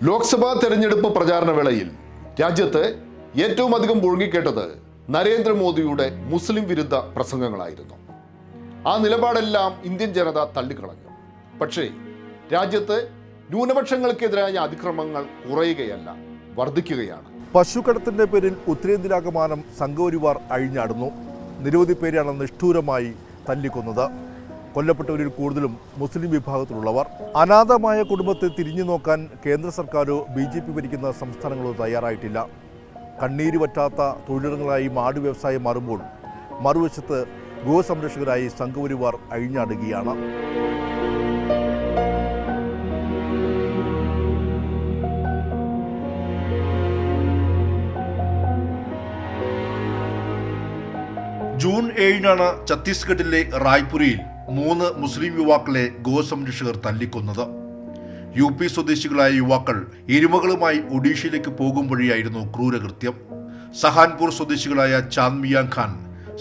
ലോക്സഭാ തെരഞ്ഞെടുപ്പ് പ്രചാരണ വേളയിൽ രാജ്യത്ത് ഏറ്റവും അധികം മുഴങ്ങിക്കേട്ടത് നരേന്ദ്രമോദിയുടെ മുസ്ലിം വിരുദ്ധ പ്രസംഗങ്ങളായിരുന്നു. ആ നിലപാടെല്ലാം ഇന്ത്യൻ ജനത തള്ളിക്കളഞ്ഞു. പക്ഷേ രാജ്യത്ത് ന്യൂനപക്ഷങ്ങൾക്കെതിരായ അതിക്രമങ്ങൾ കുറയുകയല്ല, വർദ്ധിക്കുകയാണ്. പശുക്കടത്തിന്റെ പേരിൽ ഉത്തരേന്ത്യയിലാകമാനം സംഘപരിവാർ അഴിഞ്ഞാടുന്നു. നിരവധി പേരാണ് നിഷ്ഠൂരമായി തല്ലിക്കൊന്നത്. കൊല്ലപ്പെട്ടവരിൽ കൂടുതലും മുസ്ലിം വിഭാഗത്തിലുള്ളവർ. അനാഥമായ കുടുംബത്തെ തിരിഞ്ഞു നോക്കാൻ കേന്ദ്ര സർക്കാരോ BJP ഭരിക്കുന്ന സംസ്ഥാനങ്ങളോ തയ്യാറായിട്ടില്ല. കണ്ണീര് പറ്റാത്ത തൊഴിലിടങ്ങളായി മാട് വ്യവസായം മാറുമ്പോൾ മറുവശത്ത് ഗോസംരക്ഷകരായി സംഘപരിവാർ അഴിഞ്ഞാടുകയാണ്. ജൂൺ 7-നാണ് ഛത്തീസ്ഗഡിലെ റായ്പുരയിൽ 3 മുസ്ലിം യുവാക്കളെ ഗോസംരക്ഷകർ തല്ലിക്കൊന്നത്. UP സ്വദേശികളായ യുവാക്കൾ എരുമകളുമായി ഒഡീഷയിലേക്ക് പോകും വഴിയായിരുന്നു ക്രൂരകൃത്യം. സഹാൻപൂർ സ്വദേശികളായ ചാന്ദ് മിയാങ് ഖാൻ,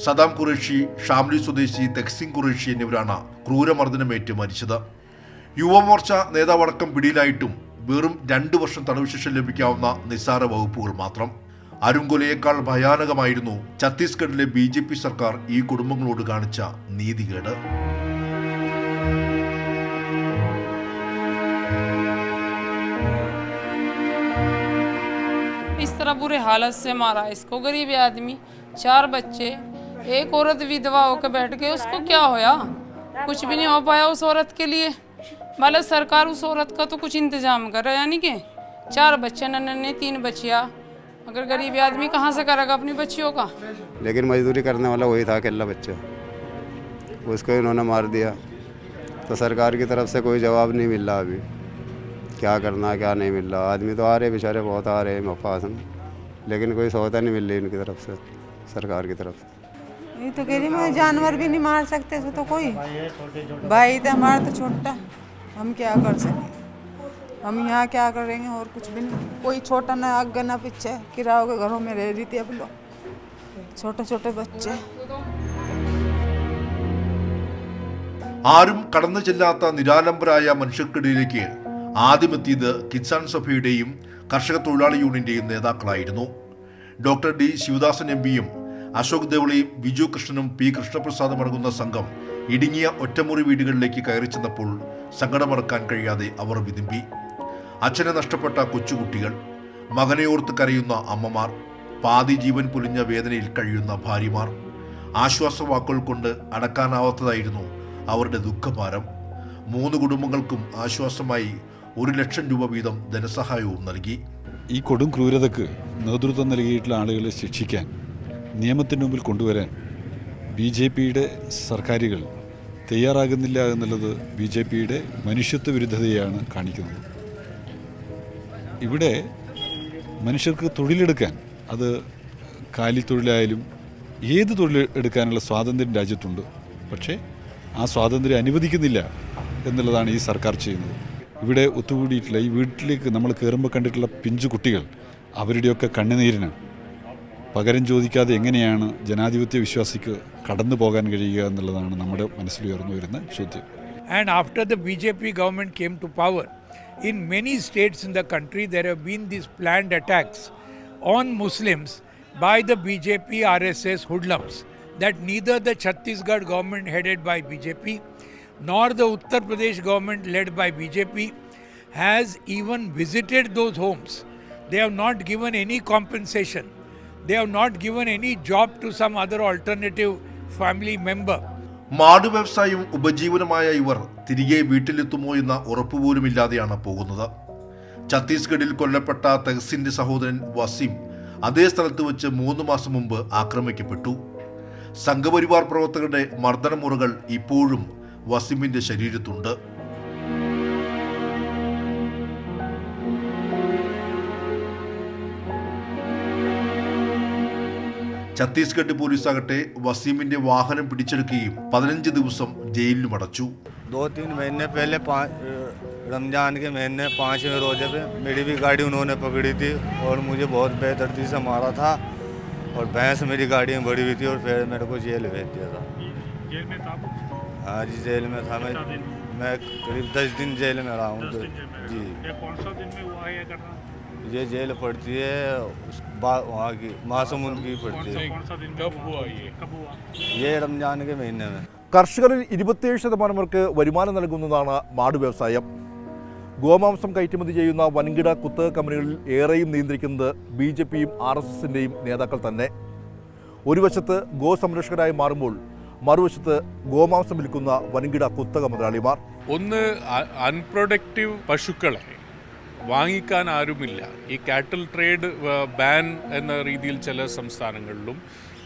സദാം ഖുറേഷി, ഷാംലി സ്വദേശി തെക്സിംഗ് ഖുറേഷി എന്നിവരാണ് ക്രൂരമർദ്ദനമേറ്റ് മരിച്ചത്. യുവമോർച്ച നേതാവടക്കം പിടിയിലായിട്ടും വെറും 2 വർഷം തടവ് ശിക്ഷ ലഭിക്കാവുന്ന നിസ്സാര വകുപ്പുകൾ മാത്രം. അരുംകൊലയേക്കാൾ ഭയാനകമായിരുന്നു ഛത്തീസ്ഗഡിലെ BJP സർക്കാർ ഈ കുടുംബങ്ങളോട് കാണിച്ച നീതികേട്. इस तरह बुरे हालत से मारा इसको, गरीब आदमी, 4 बच्चे, एक औरत विधवा होकर बैठ गई. उसको क्या होया? कुछ भी नहीं हो पाया उस औरत के लिए. मतलब सरकार उस औरत का तो कुछ इंतजाम करे, यानी कि 4 बच्चे, नन्हे 3 बच्चियाँ. अगर गरीब आदमी कहाँ से करेगा अपनी बच्चियों का? लेकिन मजदूरी करने वाला वही था, अकेला बच्चा, उसको इन्होंने मार दिया. तो सरकार की तरफ से कोई जवाब नहीं मिल रहा. अभी क्या करना क्या नहीं मिल रहा. आदमी तो आ रहे बेचारे, बहुत आ रहे हैं पास में, लेकिन कोई सहायता नहीं मिल रही इनकी तरफ से, सरकार की तरफ से. ये तो कह रही मैं जानवर भी नहीं मार सकते तो कोई भाई तो हमारा तो छोटा, हम क्या कर सकें? हम यहाँ क्या करेंगे? और कुछ भी नहीं. कोई छोटा ना आगे ना पीछे, किराए के घरों में रह रही थी. अब लोग छोटे छोटे बच्चे. ആരും കടന്നു ചെല്ലാത്ത നിരാലംബരായ മനുഷ്യർക്കിടയിലേക്ക് ആദ്യമെത്തിയത് കിസാൻ സഭയുടെയും കർഷക തൊഴിലാളി യൂണിയന്റെയും നേതാക്കളായിരുന്നു. Doctor D. ശിവദാസൻ MPയും അശോക് ദേവളിയും വിജു കൃഷ്ണനും P. കൃഷ്ണപ്രസാദും അടങ്ങുന്ന സംഘം ഇടുങ്ങിയ ഒറ്റമുറി വീടുകളിലേക്ക് കയറി ചെന്നപ്പോൾ സങ്കടമറക്കാൻ കഴിയാതെ അവർ വിതുമ്പി. അച്ഛനെ നഷ്ടപ്പെട്ട കൊച്ചുകുട്ടികൾ, മകനെ ഓർത്ത് കരയുന്ന അമ്മമാർ, പാതി ജീവൻ പൊലിഞ്ഞ വേദനയിൽ കഴിയുന്ന ഭാര്യമാർ. ആശ്വാസവാക്കുകൾ കൊണ്ട് അടക്കാനാവാത്തതായിരുന്നു അവരുടെ ദുഃഖഭാരം. 3 കുടുംബങ്ങൾക്കും ആശ്വാസമായി 1 ലക്ഷം രൂപ വീതം ധനസഹായവും നൽകി. ഈ കൊടും ക്രൂരതയ്ക്ക് നേതൃത്വം നൽകിയിട്ടുള്ള ആളുകളെ ശിക്ഷിക്കാൻ, നിയമത്തിന് മുമ്പിൽ കൊണ്ടുവരാൻ BJPയുടെ സർക്കാരുകൾ തയ്യാറാകുന്നില്ല എന്നുള്ളത് BJPയുടെ മനുഷ്യത്വ വിരുദ്ധതയാണ് കാണിക്കുന്നത്. ഇവിടെ മനുഷ്യർക്ക് തൊഴിലെടുക്കാൻ, അത് കാലിത്തൊഴിലായാലും ഏത് തൊഴിൽ എടുക്കാനുള്ള സ്വാതന്ത്ര്യം രാജ്യത്തുണ്ട്. പക്ഷേ ആ സ്വാതന്ത്ര്യം അനുവദിക്കുന്നില്ല എന്നുള്ളതാണ് ഈ സർക്കാർ ചെയ്യുന്നത്. ഇവിടെ ഒത്തുകൂടിയിട്ടുള്ള ഈ വീട്ടിലേക്ക് നമ്മൾ കയറുമ്പോൾ കണ്ടിട്ടുള്ള പിഞ്ചു കുട്ടികൾ, അവരുടെയൊക്കെ കണ്ണുനീരിന് പകരം ചോദിക്കാതെ എങ്ങനെയാണ് ജനാധിപത്യ വിശ്വാസിക്ക് കടന്നു പോകാൻ കഴിയുക എന്നുള്ളതാണ് നമ്മുടെ മനസ്സിലുയർന്നു വരുന്ന ചോദ്യം. And after the BJP government came to power, in many states in the country there have been these planned attacks on Muslims by the BJP RSS hoodlums that neither the Chhattisgarh government headed by BJP nor the Uttar Pradesh government led by BJP has even visited those homes. They have not given any compensation. They have not given any job to some other alternative family member. മാട് വ്യവസായം ഉപജീവനമായ ഇവർ തിരികെ വീട്ടിലെത്തുമോ എന്ന ഉറപ്പുപോലുമില്ലാതെയാണ് പോകുന്നത്. ഛത്തീസ്ഗഡിൽ കൊല്ലപ്പെട്ട തെഹ്സിന്റെ സഹോദരൻ വസീം അതേ സ്ഥലത്ത് വെച്ച് 3 മാസം മുമ്പ് ആക്രമിക്കപ്പെട്ടു. സംഘപരിവാർ പ്രവർത്തകരുടെ മർദ്ദനമുറകൾ ഇപ്പോഴും വസീമിന്റെ ശരീരത്തുണ്ട്. ഛത്തീസ്ഗഡ് പോലീസാകട്ടെ വസീമിന്റെ വാഹനം പിടിച്ചെടുക്കുകയും 15 ദിവസം ജയിലിലും അടച്ചു. 2-3 महीने पहले रमजान के महीने 5वें रोजे पे मेरी भी गाड़ी उन्होंने पकड़ी थी और मुझे बहुत बेदर्दी से मारा था और भैंस मेरी गाड़ी में भरी हुई थी और फिर मेरे को जेल भेज दिया था. जेल में था? हाँ जी, जेल में था मैं मैं करीब 10 दिन जेल में रहा हूँ। जी, ये कौन सा दिन में हुआ है ये घटना? ये जेल पड़ती है वहाँ की महासमुंद की पड़ती है। कौन सा दिन कब हुआ ये? कब हुआ? ये रमजान के महीने में। കർഷകരിൽ 27% പേർക്ക് വരുമാനം നൽകുന്നതാണ് മാട് വ്യവസായം. ഗോമാംസം കയറ്റുമതി ചെയ്യുന്ന വൻകിട കുത്തക കമ്പനികളിൽ ഏറെയും നിയന്ത്രിക്കുന്നത് BJPയും RSSൻ്റെയും നേതാക്കൾ തന്നെ. ഒരു വശത്ത് ഗോസംരക്ഷകരായി മാറുമ്പോൾ മറുവശത്ത് ഗോമാംസം വിൽക്കുന്ന വൻകിട കുത്തക മുതലാളിമാർ. ഒന്ന് അൺപ്രൊഡക്റ്റീവ് പശുക്കളെ വാങ്ങിക്കാൻ ആരുമില്ല. ഈ കാറ്റൽ ട്രേഡ് ബാൻ എന്ന രീതിയിൽ ചില സംസ്ഥാനങ്ങളിലും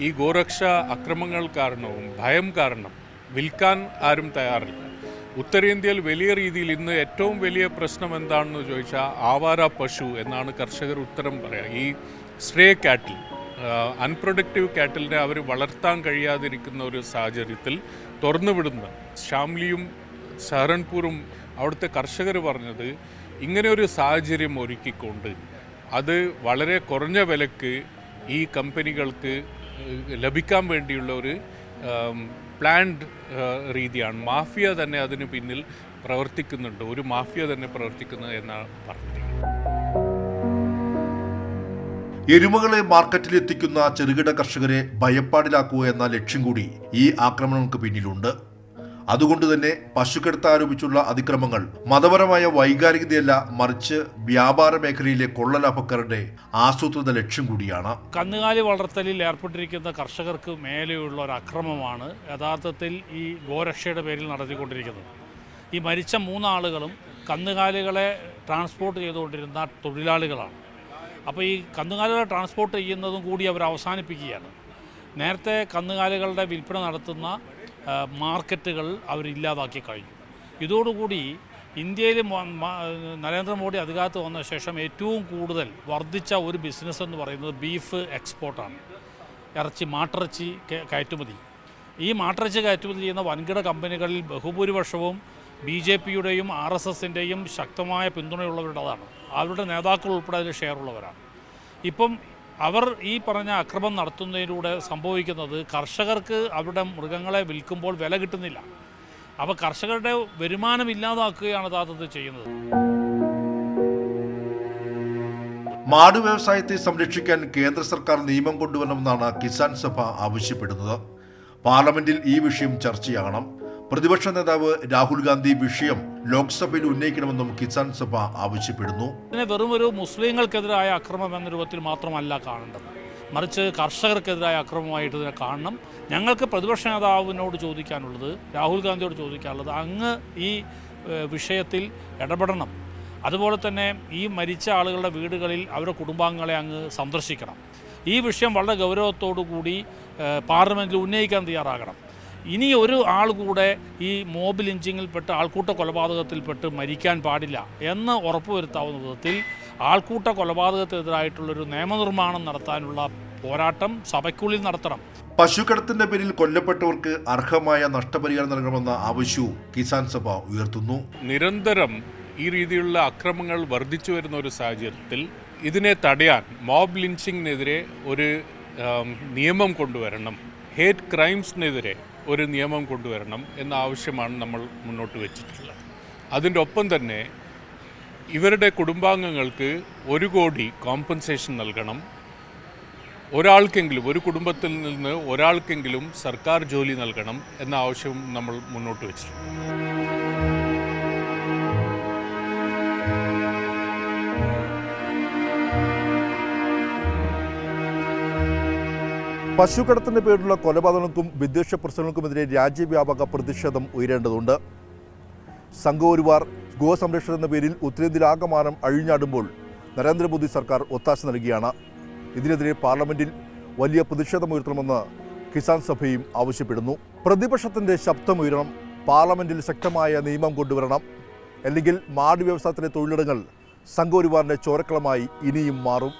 ഈ ഗോരക്ഷ അക്രമങ്ങൾ കാരണവും ഭയം കാരണം വിൽക്കാൻ ആരും തയ്യാറില്ല. ഉത്തരേന്ത്യയിൽ വലിയ രീതിയിൽ ഇന്ന് ഏറ്റവും വലിയ പ്രശ്നം എന്താണെന്ന് ചോദിച്ചാൽ ആവാര പശു എന്നാണ് കർഷകർ ഉത്തരം പറയുക. ഈ സ്ട്രേ കാറ്റിൽ, അൺപ്രൊഡക്റ്റീവ് കാറ്റിലിനെ അവർ വളർത്താൻ കഴിയാതിരിക്കുന്ന ഒരു സാഹചര്യത്തിൽ തുറന്നുവിടുന്ന ഷാംലിയും സഹറൻപൂറും അവിടുത്തെ കർഷകർ പറഞ്ഞത് ഇങ്ങനെ ഒരു സാഹചര്യം ഒരുക്കിക്കൊണ്ട് അത് വളരെ കുറഞ്ഞ വിലക്ക് ഈ കമ്പനികൾക്ക് ലഭിക്കാൻ വേണ്ടിയുള്ള ഒരു പ്ലാൻഡ് രീതിയാണ്. മാഫിയ തന്നെ അതിന് പിന്നിൽ പ്രവർത്തിക്കുന്നുണ്ട്, ഒരു മാഫിയ തന്നെ പ്രവർത്തിക്കുന്നത് എന്നാണ് പറഞ്ഞിരിക്കുന്നത്. എരുമകളെ മാർക്കറ്റിലെത്തിക്കുന്ന ചെറുകിട കർഷകരെ ഭയപ്പാടിലാക്കുക എന്ന ലക്ഷ്യം കൂടി ഈ ആക്രമണങ്ങൾക്ക് പിന്നിലുണ്ട്. അതുകൊണ്ട് തന്നെ പശുക്കടത്ത് ആരോപിച്ചുള്ള അതിക്രമങ്ങൾ മതപരമായ വൈകാരികതയല്ല, മറിച്ച് വ്യാപാര മേഖലയിലെ കൊള്ളലാഭക്കാരുടെ ആസൂത്രിത ലക്ഷ്യം കൂടിയാണ്. കന്നുകാലി വളർത്തലിൽ ഏർപ്പെട്ടിരിക്കുന്ന കർഷകർക്ക് മേലെയുള്ള ഒരു അക്രമമാണ് യഥാർത്ഥത്തിൽ ഈ ഗോരക്ഷയുടെ പേരിൽ നടത്തിക്കൊണ്ടിരിക്കുന്നത്. ഈ മരിച്ച 3 ആളുകളും കന്നുകാലികളെ ട്രാൻസ്പോർട്ട് ചെയ്തുകൊണ്ടിരുന്ന തൊഴിലാളികളാണ്. അപ്പോൾ ഈ കന്നുകാലികളെ ട്രാൻസ്പോർട്ട് ചെയ്യുന്നതും കൂടി അവർ അവസാനിപ്പിക്കുകയാണ്. നേരത്തെ കന്നുകാലികളുടെ വിൽപ്പന നടത്തുന്ന മാർക്കറ്റുകൾ അവരില്ലാതാക്കി കഴിഞ്ഞു. ഇതോടുകൂടി ഇന്ത്യയിൽ നരേന്ദ്രമോദി അധികാരത്ത് വന്ന ശേഷം ഏറ്റവും കൂടുതൽ വർദ്ധിച്ച ഒരു ബിസിനസ് എന്ന് പറയുന്നത് ബീഫ് എക്സ്പോർട്ടാണ്. മാട്ടിറച്ചി കയറ്റുമതി. ഈ മാട്ടിറച്ചി കയറ്റുമതി ചെയ്യുന്ന വൻകിട കമ്പനികളിൽ ബഹുഭൂരിപക്ഷവും BJPയുടെയും RSSൻ്റെയും ശക്തമായ പിന്തുണയുള്ളവരുടേതാണ്. അവരുടെ നേതാക്കൾ ഉൾപ്പെടെ അതിൽ ഷെയറുള്ളവരാണ്. ഇപ്പം അവർ ഈ പറഞ്ഞ അക്രമം നടത്തുന്നതിലൂടെ സംഭവിക്കുന്നത് കർഷകർക്ക് അവരുടെ മൃഗങ്ങളെ വിൽക്കുമ്പോൾ വില കിട്ടുന്നില്ല. അപ്പോൾ കർഷകരുടെ വരുമാനം ഇല്ലാതാക്കുകയാണ് യഥാർത്ഥത്തിൽ ചെയ്യുന്നത്. മാട് വ്യവസായത്തെ സംരക്ഷിക്കാൻ കേന്ദ്ര സർക്കാർ നിയമം കൊണ്ടുവരണമെന്നാണ് കിസാൻ സഭ ആവശ്യപ്പെടുന്നത്. പാർലമെന്റിൽ ഈ വിഷയം ചർച്ചയാകണം. പ്രതിപക്ഷ നേതാവ് രാഹുൽ ഗാന്ധി വിഷയം ലോക്സഭയിൽ ഉന്നയിക്കണമെന്നും കിസാൻ സഭ ആവശ്യപ്പെടുന്നു. ഇതിനെ വെറും ഒരു മുസ്ലിങ്ങൾക്കെതിരായ അക്രമം എന്ന രൂപത്തിൽ മാത്രമല്ല കാണേണ്ടത്, മറിച്ച് കർഷകർക്കെതിരായ അക്രമമായിട്ട് ഇതിനെ കാണണം. ഞങ്ങൾക്ക് പ്രതിപക്ഷ നേതാവിനോട് ചോദിക്കാനുള്ളത്, രാഹുൽ ഗാന്ധിയോട് ചോദിക്കാനുള്ളത്, അങ്ങ് ഈ വിഷയത്തിൽ ഇടപെടണം. അതുപോലെ തന്നെ ഈ മരിച്ച ആളുകളുടെ വീടുകളിൽ അവരുടെ കുടുംബാംഗങ്ങളെ അങ്ങ് സന്ദർശിക്കണം. ഈ വിഷയം വളരെ ഗൗരവത്തോടു കൂടി പാർലമെൻറ്റിൽ ഉന്നയിക്കാൻ തയ്യാറാകണം. ഇനി ഒരു ആൾ കൂടെ ഈ മോബ് ലിഞ്ചിങ്ങിൽപ്പെട്ട് ആൾക്കൂട്ട കൊലപാതകത്തിൽപ്പെട്ട് മരിക്കാൻ പാടില്ല എന്ന് ഉറപ്പുവരുത്താവുന്ന വിധത്തിൽ ആൾക്കൂട്ട കൊലപാതകത്തിനെതിരായിട്ടുള്ളൊരു നിയമനിർമ്മാണം നടത്താനുള്ള പോരാട്ടം സഭയ്ക്കുള്ളിൽ നടത്തണം. പശുക്കടത്തിന്റെ പേരിൽ കൊല്ലപ്പെട്ടവർക്ക് അർഹമായ നഷ്ടപരിഹാരം നൽകണമെന്ന ആവശ്യവും കിസാൻ സഭ ഉയർത്തുന്നു. നിരന്തരം ഈ രീതിയിലുള്ള അക്രമങ്ങൾ വർദ്ധിച്ചു വരുന്ന ഒരു സാഹചര്യത്തിൽ ഇതിനെ തടയാൻ മോബ് ലിഞ്ചിങ്ങിനെതിരെ ഒരു നിയമം കൊണ്ടുവരണം, ഹേറ്റ് ക്രൈംസിനെതിരെ ഒരു നിയമം കൊണ്ടുവരണം എന്ന ആവശ്യമാണ് നമ്മൾ മുന്നോട്ട് വെച്ചിട്ടുള്ളത്. അതിൻ്റെ ഒപ്പം തന്നെ ഇവരുടെ കുടുംബാംഗങ്ങൾക്ക് 1 കോടി കോമ്പൻസേഷൻ നൽകണം. ഒരാൾക്കെങ്കിലും, ഒരു കുടുംബത്തിൽ നിന്ന് ഒരാൾക്കെങ്കിലും സർക്കാർ ജോലി നൽകണം എന്ന ആവശ്യവും നമ്മൾ മുന്നോട്ട് വെച്ചിട്ടുണ്ട്. പശുക്കടത്തിൻ്റെ പേരിലുള്ള കൊലപാതകങ്ങൾക്കും വിദ്വേഷ പ്രശ്നങ്ങൾക്കുമെതിരെ രാജ്യവ്യാപക പ്രതിഷേധം ഉയരേണ്ടതുണ്ട്. സംഘപരിവാർ ഗോസംരക്ഷണം എന്ന പേരിൽ ഉത്തരേന്ത്യയിലാകമാനം അഴിഞ്ഞാടുമ്പോൾ നരേന്ദ്രമോദി സർക്കാർ ഒത്താശ നൽകുകയാണ്. ഇതിനെതിരെ പാർലമെന്റിൽ വലിയ പ്രതിഷേധമുയർത്തണമെന്ന് കിസാൻ സഭയും ആവശ്യപ്പെടുന്നു. പ്രതിപക്ഷത്തിൻ്റെ ശബ്ദമുയരണം, പാർലമെന്റിൽ ശക്തമായ നിയമം കൊണ്ടുവരണം. അല്ലെങ്കിൽ മാട് വ്യവസായത്തിലെ തൊഴിലിടങ്ങൾ സംഘപരിവാറിൻ്റെ ചോരക്കളമായി ഇനിയും മാറും.